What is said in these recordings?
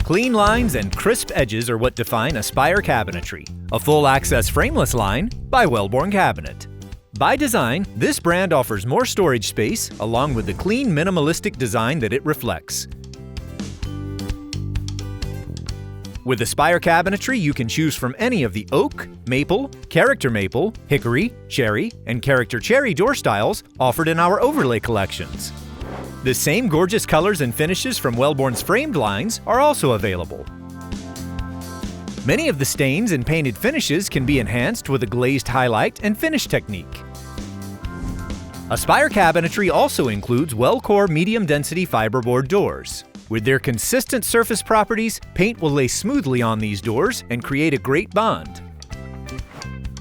Clean lines and crisp edges are what define Aspire Cabinetry, a full-access frameless line by Wellborn Cabinet. By design, this brand offers more storage space along with the clean, minimalistic design that it reflects. With Aspire Cabinetry, you can choose from any of the oak, maple, character maple, hickory, cherry, and character cherry door styles offered in our overlay collections. The same gorgeous colors and finishes from Wellborn's framed lines are also available. Many of the stains and painted finishes can be enhanced with a glazed highlight and finish technique. Aspire Cabinetry also includes Wellcore medium-density fiberboard doors. With their consistent surface properties, paint will lay smoothly on these doors and create a great bond.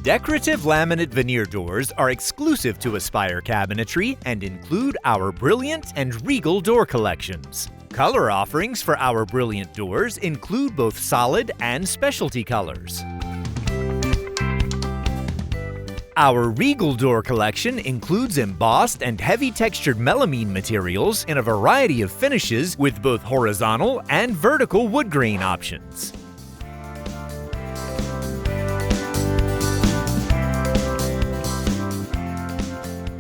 Decorative laminate veneer doors are exclusive to Aspire Cabinetry and include our Brilliant and Regal door collections. Color offerings for our Brilliant doors include both solid and specialty colors. Our Regal door collection includes embossed and heavy textured melamine materials in a variety of finishes with both horizontal and vertical wood grain options.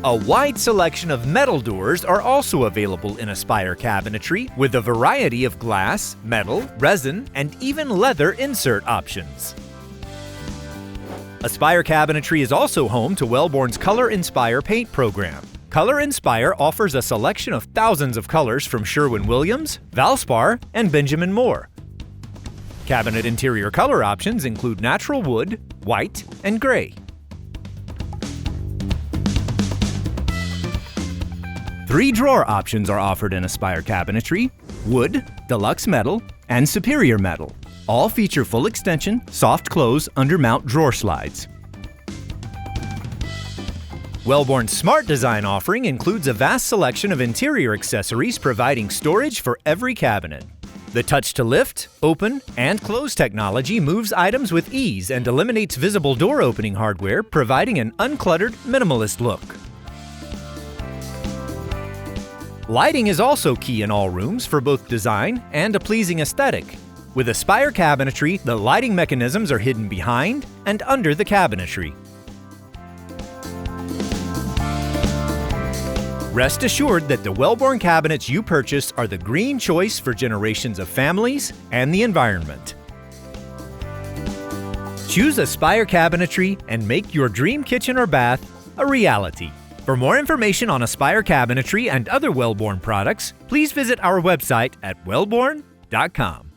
A wide selection of metal doors are also available in Aspire Cabinetry with a variety of glass, metal, resin, and even leather insert options. Aspire Cabinetry is also home to Wellborn's Color Inspire paint program. Color Inspire offers a selection of thousands of colors from Sherwin-Williams, Valspar, and Benjamin Moore. Cabinet interior color options include natural wood, white, and gray. 3 drawer options are offered in Aspire Cabinetry: wood, deluxe metal, and superior metal. All feature full extension, soft close, undermount drawer slides. Wellborn's Smart Design offering includes a vast selection of interior accessories providing storage for every cabinet. The touch to lift, open, and close technology moves items with ease and eliminates visible door opening hardware, providing an uncluttered, minimalist look. Lighting is also key in all rooms for both design and a pleasing aesthetic. With Aspire Cabinetry, the lighting mechanisms are hidden behind and under the cabinetry. Rest assured that the Wellborn cabinets you purchase are the green choice for generations of families and the environment. Choose Aspire Cabinetry and make your dream kitchen or bath a reality. For more information on Aspire Cabinetry and other Wellborn products, please visit our website at wellborn.com.